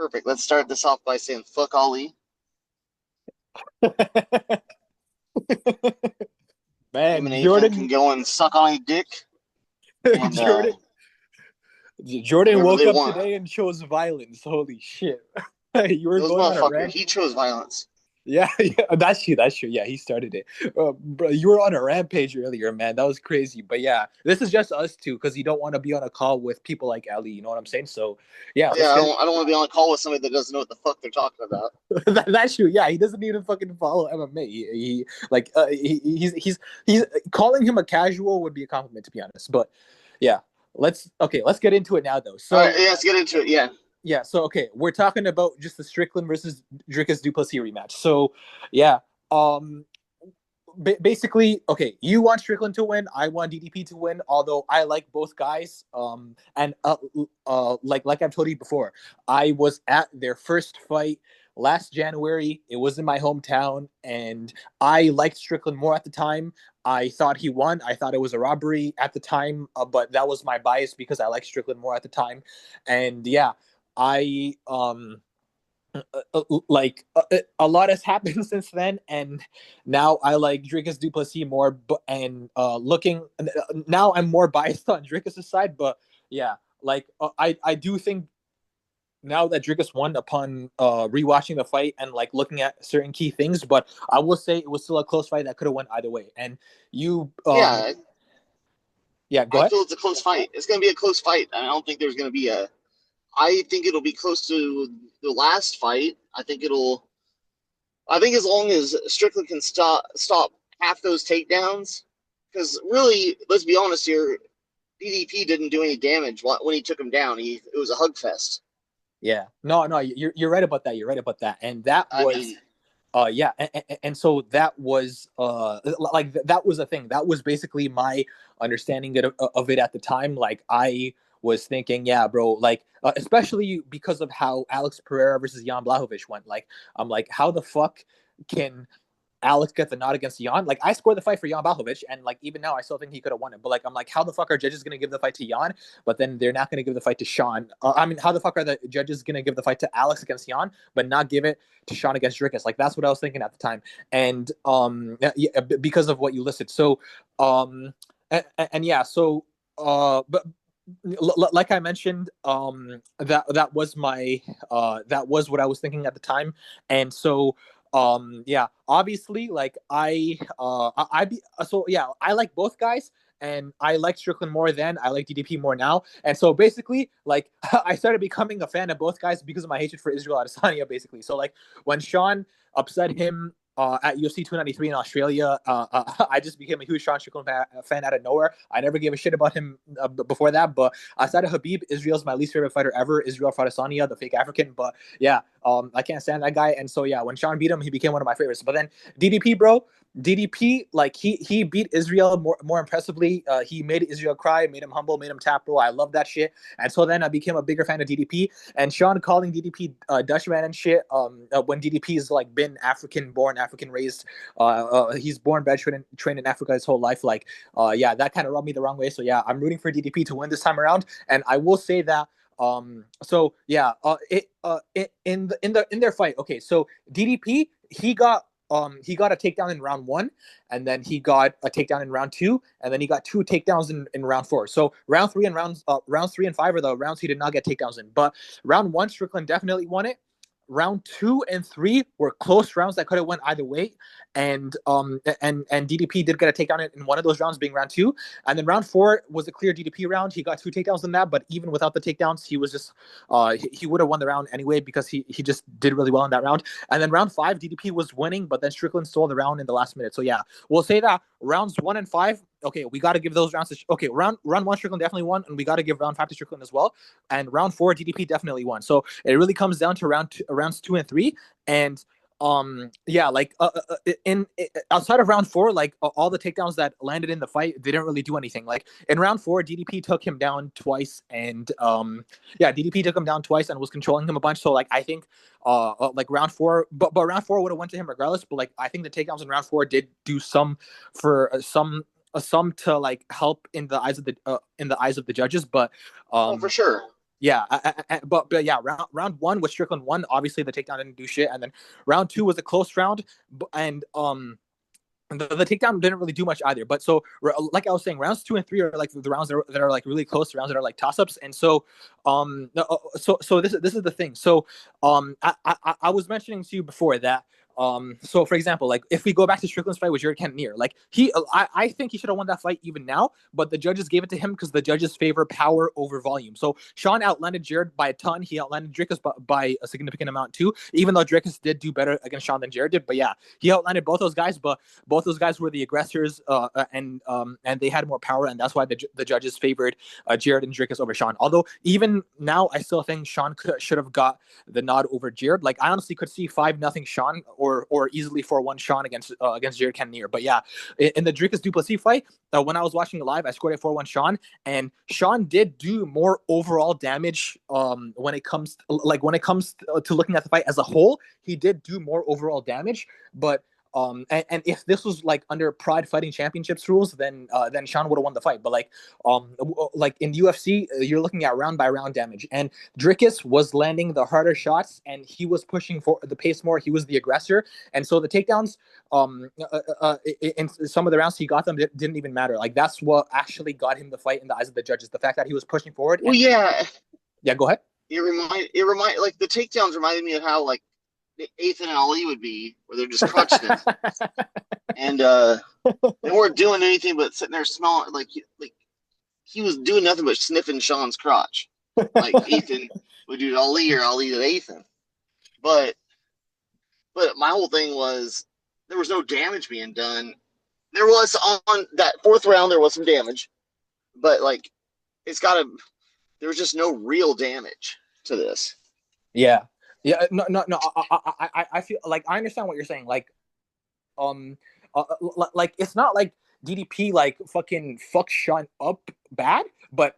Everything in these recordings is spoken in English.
Perfect. Let's start this off by saying fuck Ali. Him Man, and Adrian can Jordan, go and suck on a dick and Jordan, Jordan whatever woke they up want. today and chose violence. Holy shit! You were Those going on a motherfucker. rant. He chose violence. Yeah, yeah, that's true. That's true. Yeah, he started it. Bro, you were on a rampage earlier, man. That was crazy. But yeah, this is just us two because you don't want to be on a call with people like Ali. You know what I'm saying? So yeah, Yeah, let's get I don't want to be on a call with somebody that doesn't know what the fuck they're talking about. that's true. Yeah, he doesn't even fucking follow MMA. He's calling him a casual would be a compliment to be honest. But yeah, let's get into it now though. All right, So yeah, let's get into it. Yeah, yeah, so okay, we're talking about just the Strickland versus Dricus du Plessis rematch. So yeah, um, basically, okay, you want Strickland to win, I want DDP to win. Although I like both guys, and like I've told you before, I was at their first fight last January. It was in my hometown, and I liked Strickland more at the time. I thought he won. I thought it was a robbery at the time, but that was my bias because I liked Strickland more at the time. And yeah, I a lot has happened since then, and now I like Dricus du Plessis more. But and looking now, I'm more biased on Dricus' side. But yeah, I do think now that Dricus won upon rewatching the fight and like looking at certain key things, but I will say it was still a close fight that could have went either way. And you, yeah. yeah, go I ahead. feel it's a close fight. It's going to be a close fight. I don't think there's going to be a. I think it'll be close to the last fight. I think as long as Strickland can stop half those takedowns, because really, let's be honest here, DDP didn't do any damage when he took him down. It was a hug fest. Yeah, no, you're right about that. You're right about that, and that I was mean, yeah, and so that was that was a thing. That was basically my understanding of it at the time. Like I was thinking, yeah, bro, like especially because of how Alex Pereira versus Jan Blachowicz went. Like I'm like, how the fuck can Alex get the nod against Jan? Like I scored the fight for Jan Blachowicz, and like even now I still think he could have won it. But like I'm like, how the fuck are judges gonna give the fight to Jan, but then they're not gonna give the fight to Sean? I mean, how the fuck are the judges gonna give the fight to Alex against Jan, but not give it to Sean against Dricus? Like that's what I was thinking at the time, and yeah, because of what you listed. So and yeah, so but like I mentioned, that was my that was what I was thinking at the time, and so yeah, obviously like I be so yeah, I like both guys, and I like Strickland more then, I like DDP more now, and so basically like I started becoming a fan of both guys because of my hatred for Israel Adesanya basically. So like when Sean upset him at UFC 293 in Australia, I just became a huge Sean Strickland fan out of nowhere. I never gave a shit about him before that, but outside of Habib, Israel's my least favorite fighter ever. Israel Adesanya, the fake African, but yeah, I can't stand that guy. And so yeah, when Sean beat him, he became one of my favorites. But then DDP, bro, DDP, like he beat Israel more impressively. He made Israel cry, made him humble, made him tap, bro. I love that shit. And so then I became a bigger fan of DDP. And Sean calling DDP Dutchman and shit. When DDP's like been African born, African raised, he's born, bred, trained in Africa his whole life. Like, yeah, that kind of rubbed me the wrong way. So yeah, I'm rooting for DDP to win this time around. And I will say that so yeah, in their fight, okay, so DDP he got a takedown in round one, and then he got a takedown in round two, and then he got two takedowns in round four. So rounds 3 and 5 are the rounds he did not get takedowns in. But round one, Strickland definitely won it. Round 2 and 3 were close rounds that could have went either way, and DDP did get a takedown in one of those rounds, being round two, and then round four was a clear DDP round. He got two takedowns in that, but even without the takedowns, he was just he would have won the round anyway because he just did really well in that round. And then round five, DDP was winning, but then Strickland stole the round in the last minute. So yeah, we'll say that rounds 1 and 5. Okay, we got to give those rounds to okay. Round one, Strickland definitely won, and we got to give round 5 to Strickland as well. And round four, DDP definitely won. So it really comes down to rounds 2 and 3, and yeah, like in outside of round four, like all the takedowns that landed in the fight didn't really do anything. Like in round four, DDP took him down twice, and yeah, DDP took him down twice and was controlling him a bunch. So like I think like round four, but round four would have went to him regardless. But like I think the takedowns in round four did do some for some to like help in the eyes of the judges. But oh, for um sure. Yeah, but yeah, round one was Strickland won. Obviously, the takedown didn't do shit, and then round two was a close round, and the takedown didn't really do much either. But so, like I was saying, rounds two and three are like the rounds that are like really close, the rounds that are like toss ups. And so, so this is the thing. So, I was mentioning to you before that. So for example, like if we go back to Strickland's fight with Jared Cannonier, like I think he should have won that fight even now, but the judges gave it to him because the judges favor power over volume. So Sean outlanded Jared by a ton. He outlanded Dricus by a significant amount too, even though Dricus did do better against Sean than Jared did. But yeah, he outlanded both those guys, but both those guys were the aggressors, and they had more power, and that's why the judges favored Jared and Dricus over Sean. Although even now, I still think Sean should have got the nod over Jared. Like I honestly could see 5-0 Sean or easily 4-1 Sean against Jared Cannonier. But yeah, in the Dricus du Plessis fight, when I was watching it live, I scored at 4-1 Sean, and Sean did do more overall damage when it comes to looking at the fight as a whole. He did do more overall damage, but and if this was like under Pride Fighting Championships rules, then Sean would have won the fight. But like in UFC, you're looking at round by round damage, and Dricus was landing the harder shots, and he was pushing for the pace more. He was the aggressor, and so the takedowns, in some of the rounds he got them didn't even matter. Like that's what actually got him the fight in the eyes of the judges. The fact that he was pushing forward. Well, yeah, yeah, go ahead. It remind like the takedowns reminded me of how like Ethan and Ali would be, where they're just crunching it, and they weren't doing anything but sitting there smelling like he was doing nothing but sniffing Sean's crotch, like Ethan would do to Ali or Ali to Ethan. But my whole thing was there was no damage being done. There was on that fourth round there was some damage, but like it's got to. There was just no real damage to this. Yeah, yeah, no. I feel like I understand what you're saying. Like, um, like it's not like DDP like fucking fuck Sean up bad, but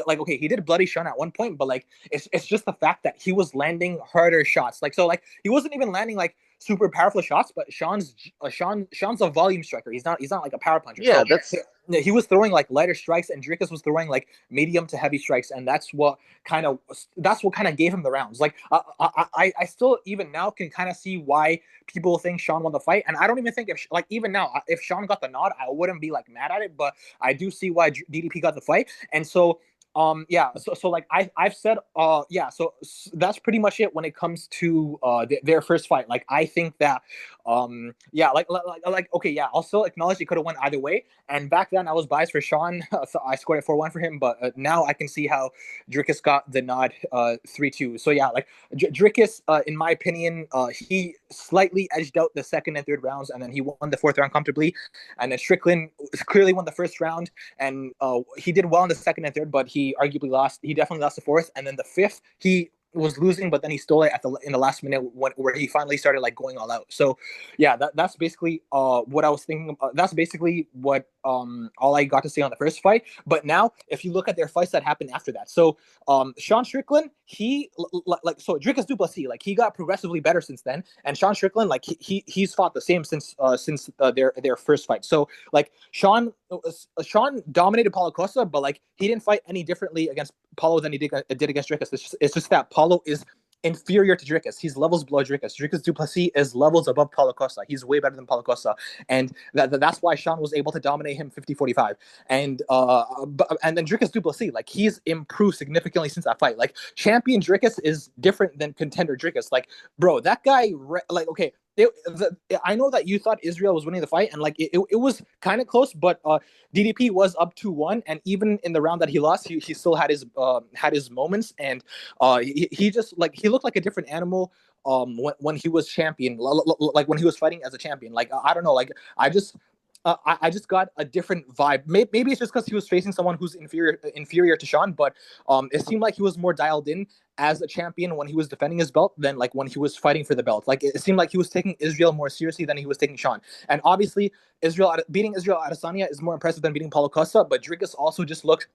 like okay, he did bloody Sean at one point, but like it's just the fact that he was landing harder shots. Like so, like he wasn't even landing like super powerful shots, but Sean's a volume striker. He's not like a power puncher. Yeah, So he was throwing like lighter strikes, and Dricus was throwing like medium to heavy strikes, and that's what kind of gave him the rounds. Like I still even now can kind of see why people think Sean won the fight, and I don't even think if like even now if Sean got the nod, I wouldn't be like mad at it, but I do see why DDP got the fight, and so. Yeah, so like I've said, yeah, so that's pretty much it when it comes to their first fight. Like I think that, yeah, like okay, yeah, I'll still acknowledge he could have went either way. And back then I was biased for Sean, so I scored at 4-1 for him. But now I can see how Dricus got the nod, 3-2. So yeah, like Dricus, in my opinion, he slightly edged out the second and third rounds, and then he won the fourth round comfortably. And then Strickland clearly won the first round, and he did well in the second and third, but he arguably lost. He definitely lost the fourth, and then the fifth he was losing, but then he stole it in the last minute where he finally started like going all out. So yeah, that's basically what I was thinking. That's basically what all I got to say on the first fight. But now, if you look at their fights that happened after that, so Sean Strickland, he like so Dricus du Plessis, like he got progressively better since then, and Sean Strickland, like he's fought the same since their first fight. So like Sean dominated Paulo Costa, but like he didn't fight any differently against Paulo than he did against Dricus. It's just that Paulo is inferior to Dricus. He's levels below Dricus. Dricus du Plessis is levels above Paulo Costa. He's way better than Paulo Costa. And that's why Sean was able to dominate him 50-45. And then Dricus du Plessis, like he's improved significantly since that fight. Like champion Dricus is different than contender Dricus. Like, bro, that guy, like, okay, I know that you thought Israel was winning the fight, and like it was kind of close, but DDP was up 2-1, and even in the round that he lost, he still had his moments, and he just like he looked like a different animal when he was champion, like when he was fighting as a champion. Like I don't know, like I just got a different vibe. Maybe it's just because he was facing someone who's inferior to Sean, but it seemed like he was more dialed in as a champion when he was defending his belt than like when he was fighting for the belt. Like it seemed like he was taking Israel more seriously than he was taking Sean. And obviously, beating Israel Adesanya is more impressive than beating Paulo Costa, but Dricus also just looked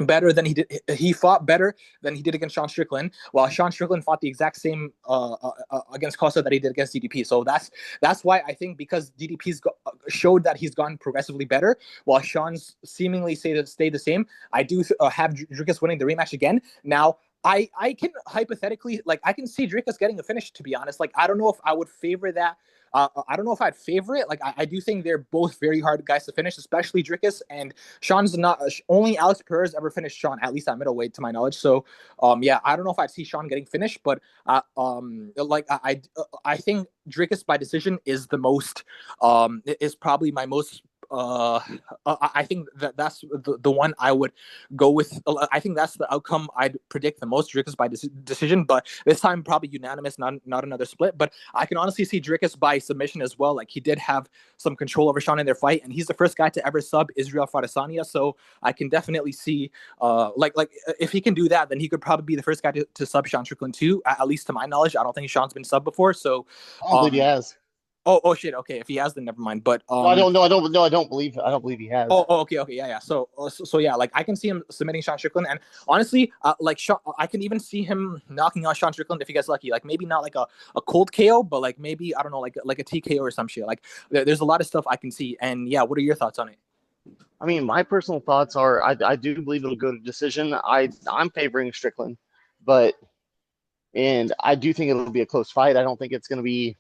better than he did. He fought better than he did against Sean Strickland, while Sean Strickland fought the exact same against Costa that he did against DDP. So that's why I think, because DDP's showed that he's gotten progressively better, while Sean's seemingly stayed the same. I do have Dricus winning the rematch again. Now, I can hypothetically, like, I can see Dricus getting a finish, to be honest. Like, I don't know if I would favor that. I don't know if I'd favor it. Like, I do think they're both very hard guys to finish, especially Dricus. And Sean's not, only Alex Perez ever finished Sean, at least at middleweight, to my knowledge. So, yeah, I don't know if I'd see Sean getting finished, but like I think Dricus by decision is the most, is probably my most. I think that's the one I would go with. I think that's the outcome I'd predict the most, Dricus by decision, but this time probably unanimous, not another split. But I can honestly see Dricus by submission as well. Like, he did have some control over Sean in their fight, and he's the first guy to ever sub Israel Adesanya. So I can definitely see, like if he can do that, then he could probably be the first guy to sub Sean Strickland too. At least to my knowledge, I don't think Sean's been subbed before. So, I don't believe he has. oh shit. Okay, if he has, then never mind. But No, I don't know. I don't. No, I don't believe. I don't believe he has. Okay, yeah, yeah. So yeah, like, I can see him submitting Sean Strickland, and honestly, like, Sean, I can even see him knocking out Sean Strickland if he gets lucky. Like, maybe not like a cold KO, but like, maybe, I don't know, like a TKO or some shit. Like, there's a lot of stuff I can see, and yeah, what are your thoughts on it? I mean, my personal thoughts are, I do believe it'll go to decision. I'm favoring Strickland, but and I do think it'll be a close fight. I don't think it's going to be.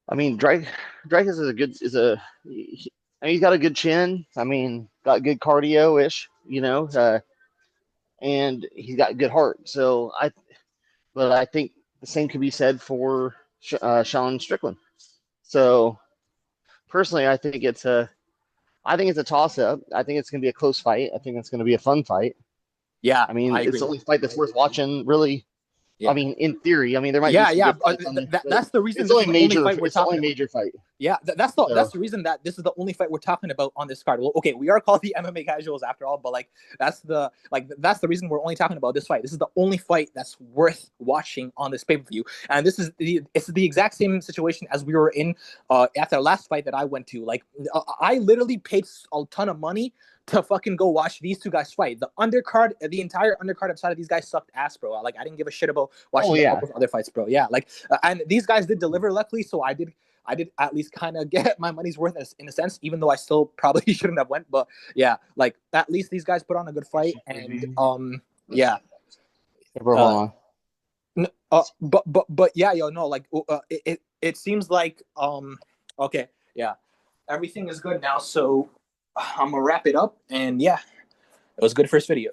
I mean, Dricus is a good I mean, he's got a good chin. I mean, got good cardio ish, and he's got good heart. But I think the same could be said for Sean Strickland. So personally, I think it's a toss up. I think it's going to be a close fight. I think it's going to be a fun fight. Yeah, I mean, I it's agree. the only fight that's worth watching, really. I Yeah, mean, in theory, I mean, there might be yeah, some yeah. good fights on there, but That's the reason it's this only is the only major. fight we're It's the talking only about. major fight. Yeah, that's So the reason that this is the only fight we're talking about on this card. Well, okay, we are called the MMA Casuals after all, but like, that's the reason we're only talking about this fight. This is the only fight that's worth watching on this pay-per-view, and it's the exact same situation as we were in after the last fight that I went to. Like, I literally paid a ton of money to fucking go watch these two guys fight. The entire undercard outside of these guys sucked ass, bro. Like, I didn't give a shit about oh watching all yeah, those other fights, bro. Yeah, like, and these guys did deliver, luckily, so I did at least kind of get my money's worth in a sense, even though I still probably shouldn't have went. But yeah, like, at least these guys put on a good fight, and yeah. hey, bro, hold Uh, on. but yeah, yo, no, like, it seems like, okay, yeah, everything is good now, so I'm gonna wrap it up, and yeah, it was a good first video.